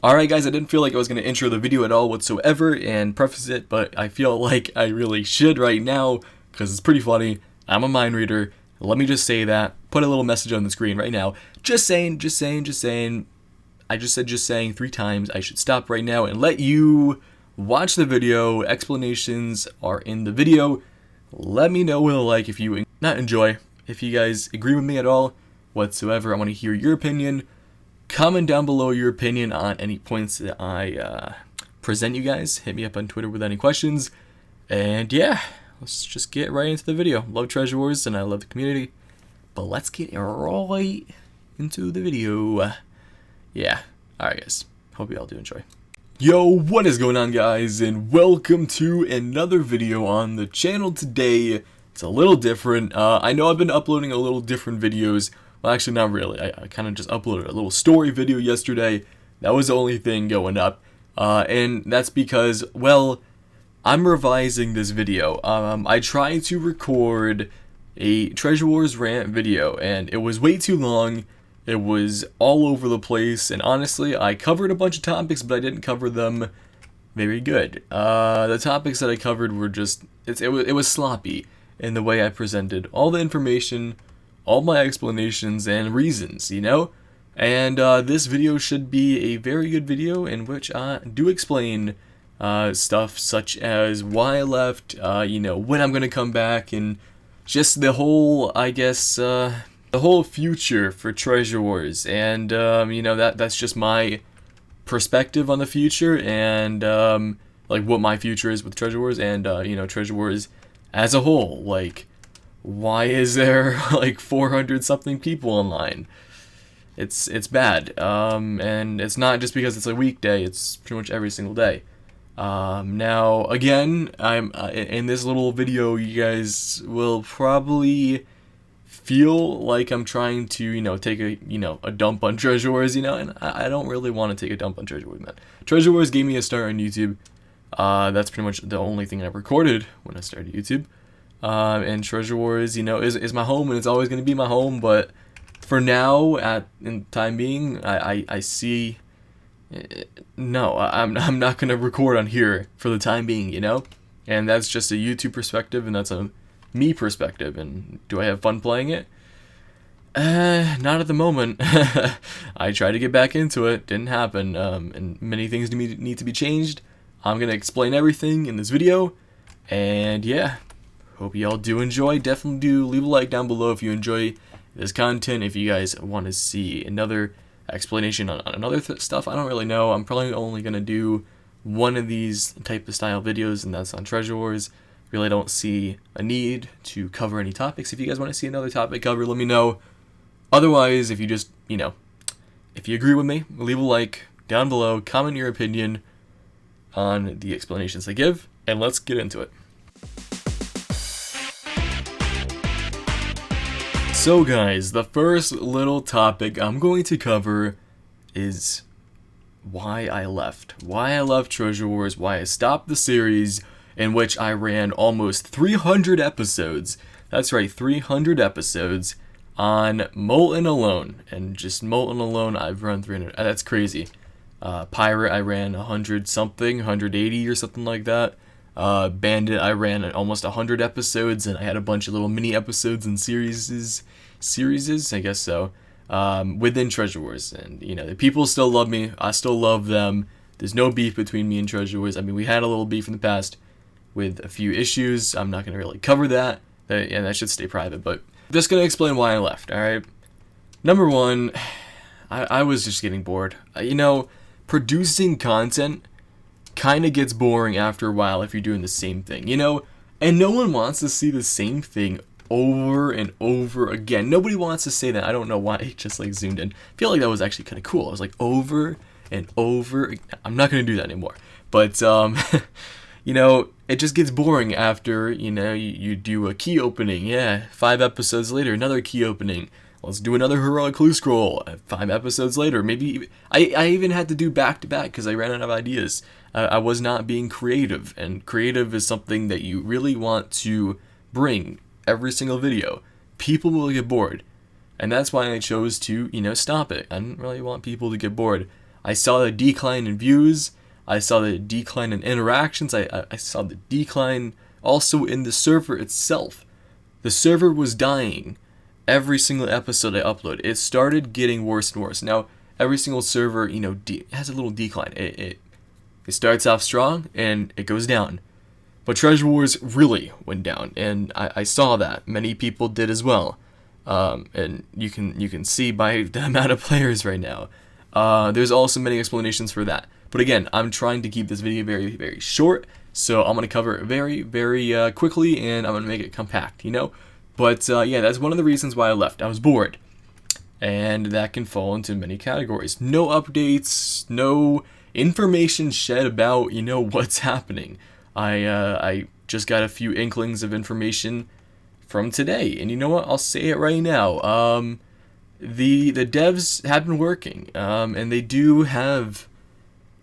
Alright guys, I didn't feel like I was going to intro the video at all whatsoever and preface it, but I feel like I really should right now, because it's pretty funny. I'm a mind reader. Let me just say that. Put a little message on the screen right now. Just saying. I just said just saying 3 times. I should stop right now and let you watch the video. Explanations are in the video. Let me know with a like if you not enjoy. If you guys agree with me at all whatsoever, I want to hear your opinion. Comment down below your opinion on any points that I present you guys. Hit me up on Twitter with any questions. And yeah, let's just get right into the video. Love Treasure Wars and I love the community. But let's get right into the video. Yeah, alright guys. Hope you all do enjoy. Yo, what is going on guys? And welcome to another video on the channel today. It's a little different. I know I've been uploading a little different videos. Well, actually, not really. I kind of just uploaded a little story video yesterday. That was the only thing going up. And that's because, well, I'm revising this video. I tried to record a Treasure Wars rant video, and it was way too long. It was all over the place, and honestly, I covered a bunch of topics, but I didn't cover them very good. The topics that I covered were just, it was sloppy in the way I presented all the information, all my explanations and reasons, you know? And this video should be a very good video in which I do explain stuff such as why I left, you know, when I'm gonna come back, and just the whole, I guess, the whole future for Treasure Wars. And, you know, that's just my perspective on the future, and, like, what my future is with Treasure Wars, and, you know, Treasure Wars as a whole. Like, why is there like 400 something people online? It's bad, and it's not just because it's a weekday. It's pretty much every single day. Now again, I'm in this little video. You guys will probably feel like I'm trying to, you know, take a dump on Treasure Wars, you know, and I don't really want to take a dump on Treasure Wars, man. Treasure Wars gave me a start on YouTube. That's pretty much the only thing I recorded when I started YouTube. And Treasure Wars, you know, is my home, and it's always going to be my home. But for now, in time being, I see, no, I'm not going to record on here for the time being, you know. And that's just a YouTube perspective, and that's a me perspective. And do I have fun playing it? Not at the moment. I tried to get back into it, didn't happen. And many things need to be changed. I'm going to explain everything in this video, and yeah. Hope y'all do enjoy. Definitely do leave a like down below if you enjoy this content. If you guys want to see another explanation on another stuff, I don't really know. I'm probably only going to do one of these type of style videos, and that's on Treasure Wars. Really don't see a need to cover any topics. If you guys want to see another topic covered, let me know. Otherwise, if you just, you know, if you agree with me, leave a like down below. Comment your opinion on the explanations I give, and let's get into it. So guys, the first little topic I'm going to cover is why I left. Why I left Treasure Wars, why I stopped the series in which I ran almost 300 episodes. That's right, 300 episodes on Molten alone. And just Molten alone, I've run 300. That's crazy. Pirate, I ran 100 something, 180 or something like that. Bandit, I ran almost 100 episodes, and I had a bunch of little mini episodes and series, I guess so, within Treasure Wars. And, you know, the people still love me. I still love them. There's no beef between me and Treasure Wars. I mean, we had a little beef in the past with a few issues. I'm not going to really cover that, and that should stay private, but I'm just going to explain why I left, alright? Number one, I was just getting bored. You know, producing content kind of gets boring after a while if you're doing the same thing, you know? And no one wants to see the same thing over and over again. Nobody wants to say that. I don't know why it just like zoomed in. I feel like that was actually kind of cool. I was like, over and over. I'm not going to do that anymore. But, you know, it just gets boring after, you know, you do a key opening. Yeah, 5 episodes later, another key opening. Let's do another heroic clue scroll. 5 episodes later, maybe I even had to do back-to-back because I ran out of ideas. I was not being creative, and creative is something that you really want to bring every single video. People will get bored, and that's why I chose to, you know, stop it. I didn't really want people to get bored. I saw the decline in views. I saw the decline in interactions. I saw the decline also in the server itself. The server was dying every single episode I upload. It started getting worse and worse. Now, every single server, has a little decline. It starts off strong and it goes down. But Treasure Wars really went down, and I saw that. Many people did as well. And you can see by the amount of players right now. There's also many explanations for that. But again, I'm trying to keep this video very, very short, so I'm going to cover it very, very quickly, and I'm going to make it compact, But yeah, that's one of the reasons why I left. I was bored. And that can fall into many categories. No updates, no information shed about, what's happening. I just got a few inklings of information from today, and you know what? I'll say it right now. The devs have been working, and they do have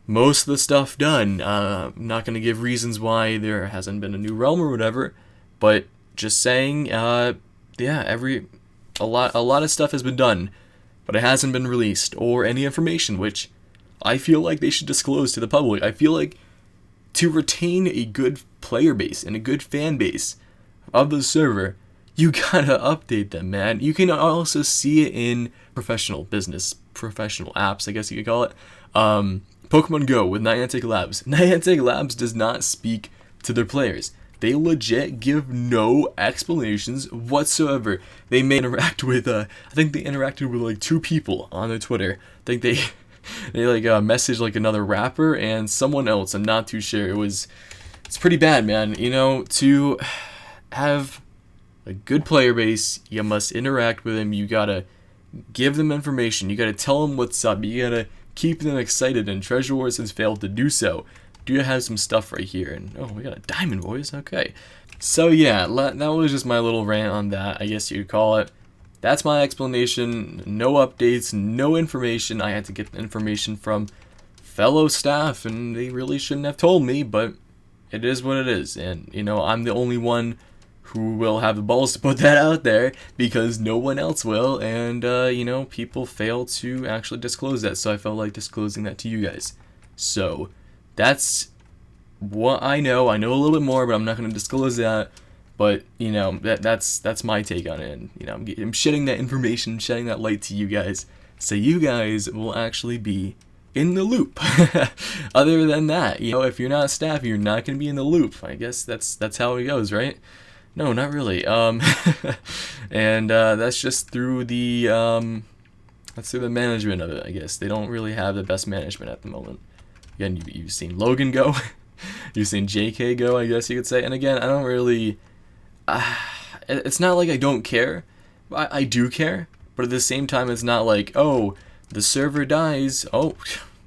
most of the stuff done. I'm not going to give reasons why there hasn't been a new realm or whatever, but just saying, yeah, a lot of stuff has been done, but it hasn't been released or any information, which I feel like they should disclose to the public. I feel like to retain a good player base and a good fan base of the server, you gotta update them, man. You can also see it in professional apps, I guess you could call it. Pokemon Go with Niantic Labs. Niantic Labs does not speak to their players. They legit give no explanations whatsoever. They may interact with, I think they interacted with like 2 people on their Twitter. I think they messaged like another rapper and someone else. I'm not too sure. It's pretty bad, man. To have a good player base, you must interact with them. You gotta give them information. You gotta tell them what's up. You gotta keep them excited, and Treasure Wars has failed to do so. Do have some stuff right here, and oh, we got a diamond, boys. Okay, so yeah, that was just my little rant on that, I guess you could call it. That's my explanation. No updates, no information. I had to get the information from fellow staff, and they really shouldn't have told me, but it is what it is. And I'm the only one who will have the balls to put that out there, because no one else will, and people fail to actually disclose that, so I felt like disclosing that to you guys. So that's what I know. I know a little bit more, but I'm not going to disclose that. But that's my take on it. And I'm shedding that information, shedding that light to you guys, so you guys will actually be in the loop. Other than that, if you're not staff, you're not going to be in the loop. I guess that's how it goes, right? No, not really. And that's just through the management of it, I guess. They don't really have the best management at the moment. Again, you've seen Logan go, you've seen JK go, I guess you could say. And again, I don't really. It's not like I don't care. I do care, but at the same time, it's not like, oh, the server dies. Oh,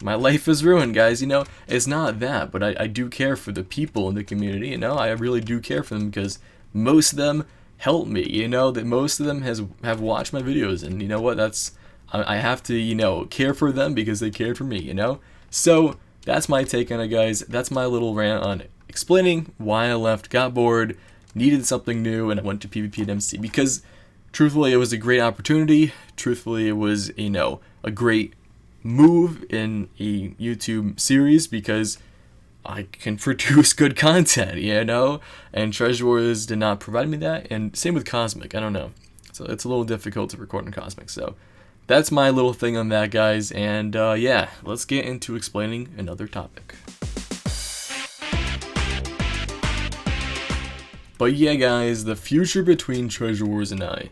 my life is ruined, guys. It's not that. But I do care for the people in the community. I really do care for them, because most of them help me. That most of them have watched my videos, and you know what? I have to care for them because they cared for me. So that's my take on it, guys. That's my little rant on explaining why I left, got bored, needed something new, and I went to PvP and MC, because truthfully it was a great opportunity. Truthfully, it was a great move in a YouTube series, because I can produce good content, and Treasure Wars did not provide me that, and same with Cosmic. I don't know, so it's a little difficult to record in Cosmic. So that's my little thing on that, guys, and yeah, let's get into explaining another topic. But yeah, guys, the future between Treasure Wars and I.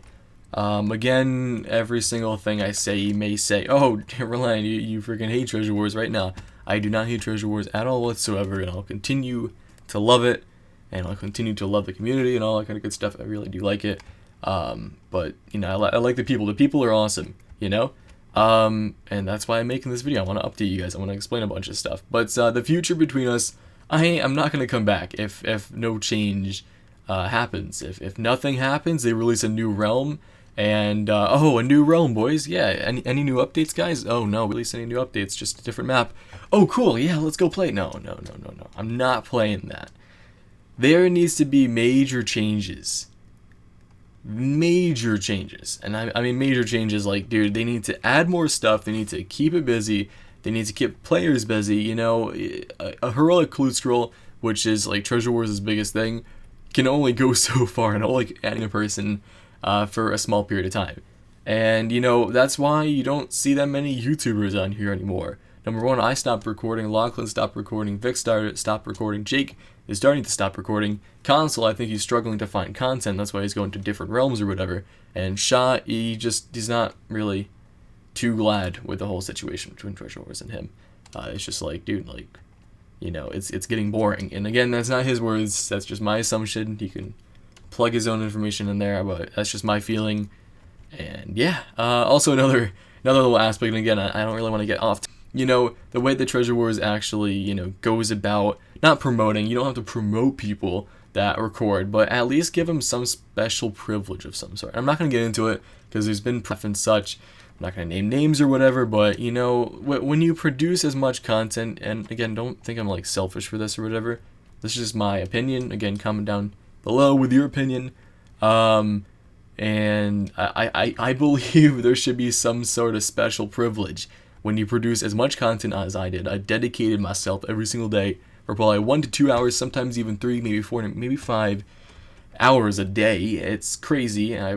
Again, every single thing I say, you may say, oh, Ryan, you freaking hate Treasure Wars right now. I do not hate Treasure Wars at all whatsoever, and I'll continue to love it, and I'll continue to love the community and all that kind of good stuff. I really do like it. But, I like the people. The people are awesome, and that's why I'm making this video. I want to update you guys. I want to explain a bunch of stuff. But the future between us, I'm not going to come back if no change happens. If nothing happens, they release a new realm, and a new realm, boys. Yeah, any new updates, guys? Oh no, release any new updates, just a different map. Oh cool, yeah, let's go play. No, I'm not playing that. There needs to be major changes, and I mean major changes, like, dude, they need to add more stuff, they need to keep it busy, They need to keep players busy. You know, a heroic loot scroll, which is like Treasure Wars' biggest thing, can only go so far, and only adding a person for a small period of time. And, you know, that's why you don't see that many YouTubers on here anymore. Number one, I stopped recording, Lachlan stopped recording, Vic stopped recording, Jake is starting to stop recording. Console, I think he's struggling to find content, that's why he's going to different realms or whatever. And Shaw, he's not really too glad with the whole situation between Treasure Wars and him. It's just like, dude, like, you know, it's getting boring. And again, that's not his words, that's just my assumption. He can plug his own information in there, but that's just my feeling. And yeah, also another little aspect, and again, I don't really want to get off. You know, the way the Treasure Wars actually, you know, goes about not promoting. You don't have to promote people that record, but at least give them some special privilege of some sort. I'm not going to get into it because there's been pref and such. I'm not going to name names or whatever, but, you know, when you produce as much content, and again, don't think I'm like selfish for this or whatever. This is just my opinion. Again, comment down below with your opinion. And I believe there should be some sort of special privilege when you produce as much content as I did. I dedicated myself every single day for probably 1 to 2 hours, sometimes even 3, maybe 4, maybe 5 hours a day. It's crazy. I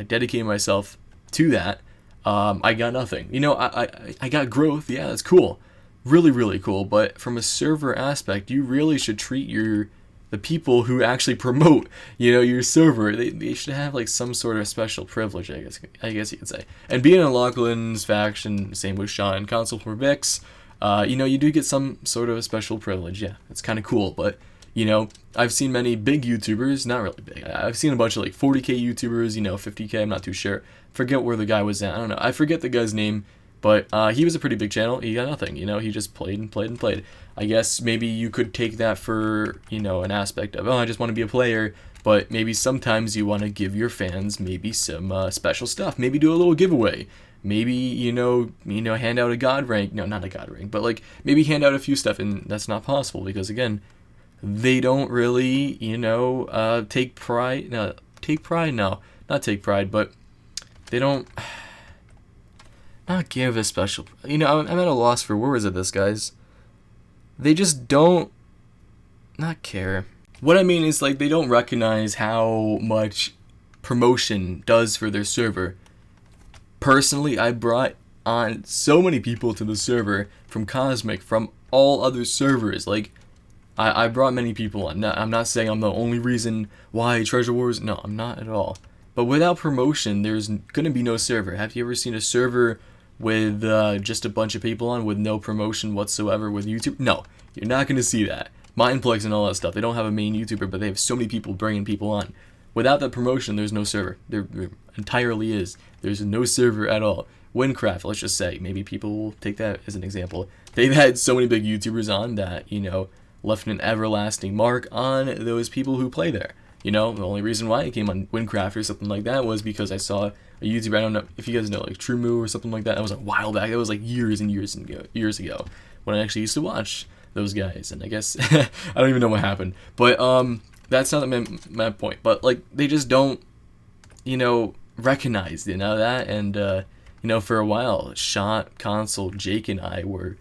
dedicated myself to that. I got nothing. You know, I got growth. Yeah, that's cool. Really, really cool. But from a server aspect, you really should treat the people who actually promote, you know, your server. They should have like some sort of special privilege, I guess you could say. And being in Lachlan's faction, same with Sean and Console for Vix, you know, you do get some sort of a special privilege. Yeah, it's kind of cool. But, you know, I've seen many big YouTubers, not really big. I've seen a bunch of like 40K YouTubers, you know, 50K, I'm not too sure. Forget where the guy was at. I don't know. I forget the guy's name. But he was a pretty big channel. He got nothing, you know. He just played and played and played. I guess maybe you could take that for, you know, an aspect of, oh, I just want to be a player. But maybe sometimes you want to give your fans maybe some special stuff. Maybe do a little giveaway. Maybe, you know, hand out a god rank. No, not a god rank, but like maybe hand out a few stuff. And that's not possible because, again, they don't really, you know, take pride. No, take pride? No, not take pride, but they don't... not give a special, you know, I'm at a loss for words of this, guys. They just don't not care. What I mean is, like, they don't recognize how much promotion does for their server. Personally, I brought on so many people to the server from Cosmic, from all other servers. Like, I brought many people on. Now, I'm not saying I'm the only reason why Treasure Wars, no, I'm not at all. But without promotion, there's gonna be no server. Have you ever seen a server with just a bunch of people on with no promotion whatsoever with YouTube? No, you're not going to see that. Mindplex and all that stuff, they don't have a main YouTuber, but they have so many people bringing people on. Without that promotion, there's no server. There entirely is. There's no server at all. Windcraft, let's just say, maybe people will take that as an example. They've had so many big YouTubers on that, you know, left an everlasting mark on those people who play there. You know, the only reason why I came on Windcraft or something like that was because I saw a YouTuber, I don't know if you guys know, like TrueMoo or something like that. That was a while back. That was like years and years ago when I actually used to watch those guys. And I guess I don't even know what happened. But that's not my point. But like they just don't, you know, recognize, you know, that. And you know, for a while, Shot, Console, Jake, and I were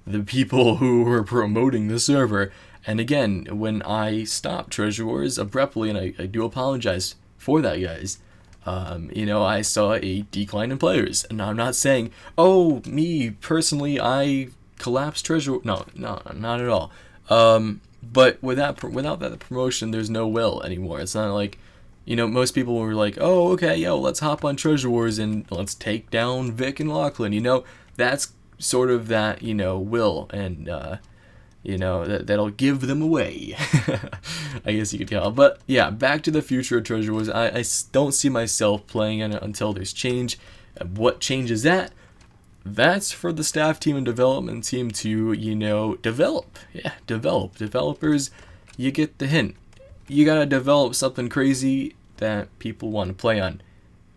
the people who were promoting the server. And again, when I stopped Treasure Wars abruptly, and I do apologize for that, guys, you know, I saw a decline in players. And I'm not saying, oh, me personally, I collapsed Treasure Wars. No, not at all. But without that promotion, there's no will anymore. It's not like, you know, most people were like, oh, okay, yo, let's hop on Treasure Wars and let's take down Vic and Lachlan. You know, that's sort of that, you know, will and, you know, that'll give them away. I guess you could tell. But yeah, back to the future of Treasure Wars. I don't see myself playing in it until there's change. What change is that? That's for the staff team and development team to, you know, develop. Yeah, develop. Developers, you get the hint. You gotta develop something crazy that people want to play on.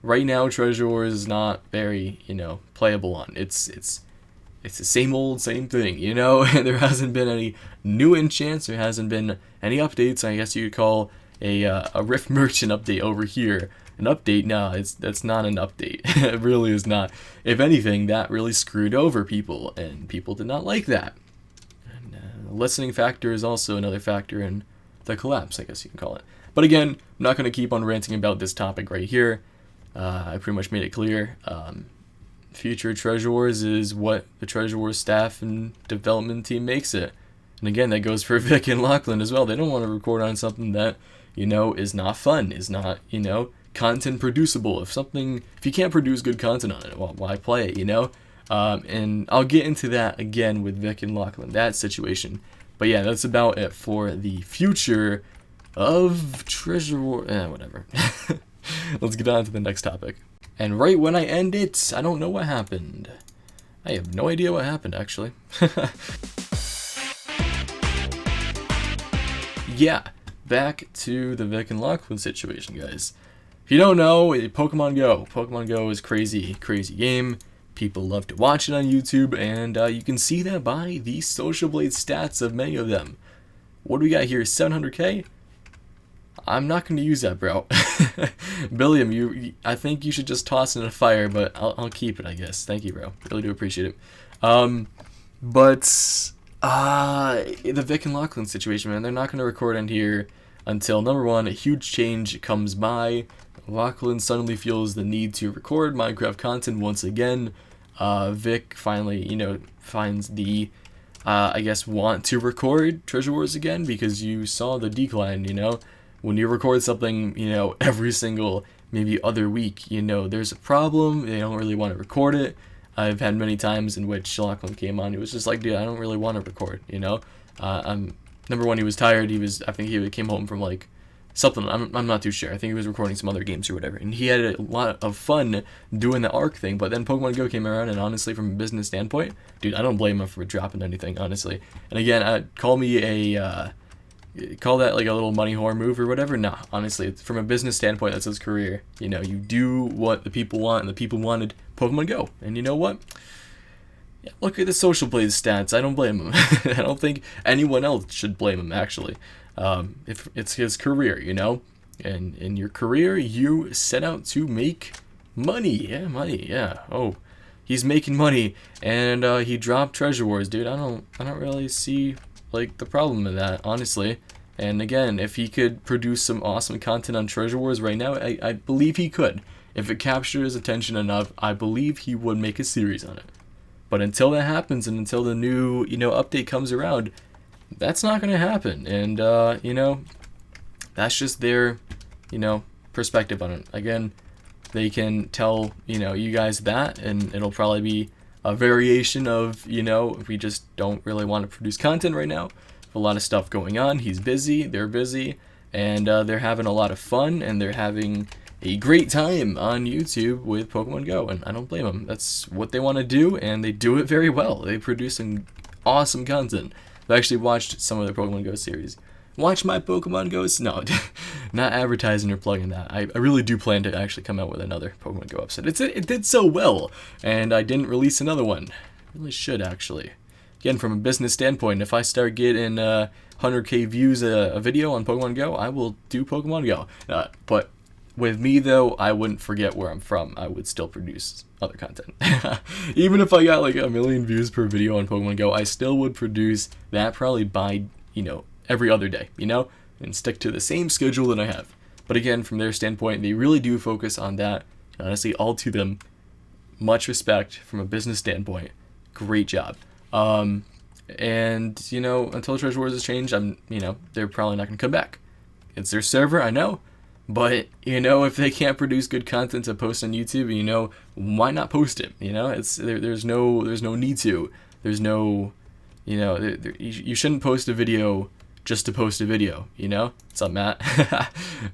Right now, Treasure Wars is not very, you know, playable on. It's the same old, same thing, you know? There hasn't been any new enchants, there hasn't been any updates. I guess you could call a Rift Merchant update over here. an update. No, that's not an update. It really is not. If anything, that really screwed over people, and people did not like that. And listening factor is also another factor in the collapse, I guess you can call it. But again, I'm not going to keep on ranting about this topic right here. I pretty much made it clear. Future Treasure Wars is what the Treasure Wars staff and development team makes it. And again, that goes for Vic and Lachlan as well. They don't want to record on something that, is not fun, is not, content producible. If you can't produce good content on it, well, why play it, And I'll get into that again with Vic and Lachlan, that situation. But yeah, that's about it for the future of Treasure Wars. Whatever. Let's get on to the next topic. And right when I end it, I don't know what happened. I have no idea what happened, actually. Yeah, back to the Vic and Lachlan situation, guys. If you don't know, Pokemon Go. Pokemon Go is crazy, crazy game. People love to watch it on YouTube, and you can see that by the Social Blade stats of many of them. What do we got here? 700k? I'm not going to use that, bro. Billiam, I think you should just toss it in a fire, but I'll keep it, I guess. Thank you, bro. Really do appreciate it. But the Vic and Lachlan situation, man, they're not going to record on here until, number one, a huge change comes by. Lachlan suddenly feels the need to record Minecraft content once again. Vic finally, finds the, want to record Treasure Wars again, because you saw the decline, When you record something, every single, maybe other week, there's a problem, they don't really want to record it. I've had many times in which Lachlan came on, he was just like, dude, I don't really want to record, Number one, he was tired, I think he came home from, like, something, I'm not too sure, I think he was recording some other games or whatever, and he had a lot of fun doing the ARC thing, but then Pokemon Go came around, and honestly, from a business standpoint, dude, I don't blame him for dropping anything, honestly. And again, call that like a little money whore move or whatever. Nah, honestly, from a business standpoint, that's his career. You do what the people want, and the people wanted Pokemon Go. And you know what? Yeah, look at the Social Blade stats. I don't blame him. I don't think anyone else should blame him, actually. If it's his career, And in your career, you set out to make money. Yeah, money. Yeah. Oh, he's making money, and he dropped Treasure Wars, dude. I don't really see like the problem in that, honestly. And again, if he could produce some awesome content on Treasure Wars right now, I believe he could. If it captured his attention enough, I believe he would make a series on it. But until that happens, and until the new, update comes around, that's not going to happen. And, that's just their, perspective on it. Again, they can tell, you guys that, and it'll probably be a variation of, we just don't really want to produce content right now. A lot of stuff going on. He's busy, they're busy, and they're having a lot of fun, and they're having a great time on YouTube with Pokemon Go, and I don't blame them. That's what they want to do, and they do it very well. They produce some awesome content. I've actually watched some of their Pokemon Go series. Watch my Pokemon Go's? No, not advertising or plugging that. I really do plan to actually come out with another Pokemon Go episode. It did so well, and I didn't release another one. I really should, actually. Again, from a business standpoint, if I start getting 100k views a video on Pokemon Go, I will do Pokemon Go. But with me, though, I wouldn't forget where I'm from. I would still produce other content. Even if I got like 1 million views per video on Pokemon Go, I still would produce that probably by, every other day, and stick to the same schedule that I have. But again, from their standpoint, they really do focus on that. Honestly, all to them, much respect from a business standpoint. Great job. And, until Treasure Wars has changed, they're probably not going to come back. It's their server, I know. But, if they can't produce good content to post on YouTube, why not post it? There's no need to. There's no, you shouldn't post a video just to post a video, What's up, Matt?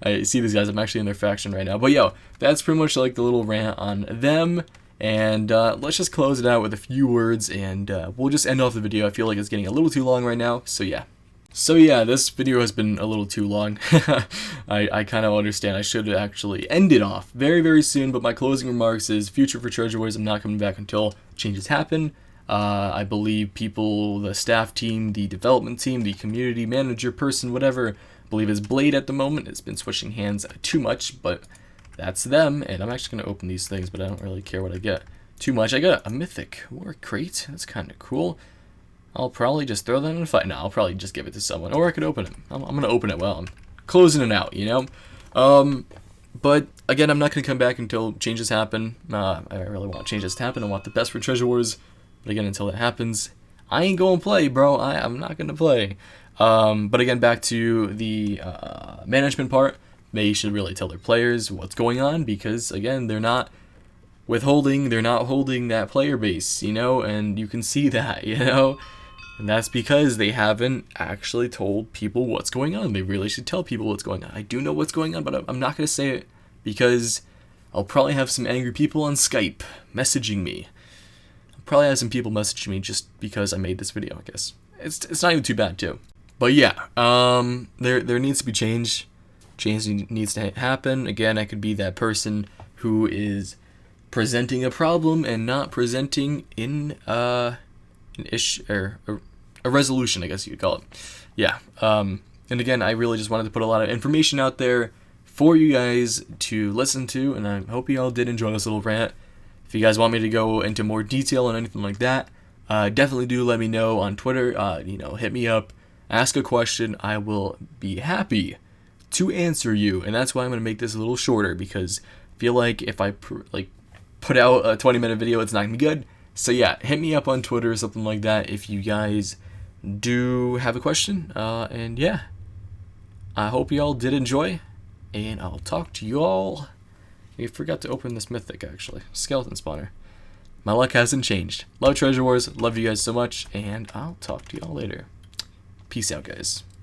I see these guys, I'm actually in their faction right now. But that's pretty much like the little rant on them. And let's just close it out with a few words, and we'll just end off the video. I feel like it's getting a little too long right now, so yeah. So yeah, this video has been a little too long. I kind of understand. I should actually end it off very, very soon, but my closing remarks is future for Treasure Wars. I'm not coming back until changes happen. I believe people, the staff team, the development team, the community manager person, whatever, I believe is Blade at the moment. It's been switching hands too much, but that's them. And I'm actually gonna open these things, but I don't really care what I get too much. I got a mythic war crate. That's kind of cool. I'll probably just throw that in a fight. No, I'll probably just give it to someone, or I could open it. I'm gonna open it while I'm closing it out, you know. But again, I'm not gonna come back until changes happen. I really want changes to happen. I want the best for Treasure Wars. But again, until that happens, I ain't gonna play, bro. I'm not gonna play. But again, back to the management part. They should really tell their players what's going on, because again, they're not holding that player base, you know, and you can see that, you know, and that's because they haven't actually told people what's going on. They really should tell people what's going on. I do know what's going on, but I'm not going to say it because I'll probably have some angry people on Skype messaging me. I'll probably have some people messaging me just because I made this video, I guess. It's not even too bad, too. But yeah, there needs to be change. Change needs to happen. Again, I could be that person who is presenting a problem and not presenting in an issue or a resolution, I guess you'd call it. Yeah. And again, I really just wanted to put a lot of information out there for you guys to listen to, and I hope you all did enjoy this little rant. If you guys want me to go into more detail on anything like that, definitely do let me know on Twitter. You know, hit me up, ask a question. I will be happy to answer you, and that's why I'm going to make this a little shorter, because I feel like if I put out a 20-minute video, it's not going to be good. So yeah, hit me up on Twitter or something like that if you guys do have a question. And yeah, I hope you all did enjoy, and I'll talk to you all. I forgot to open this mythic, actually. Skeleton spawner. My luck hasn't changed. Love Treasure Wars. Love you guys so much, and I'll talk to you all later. Peace out, guys.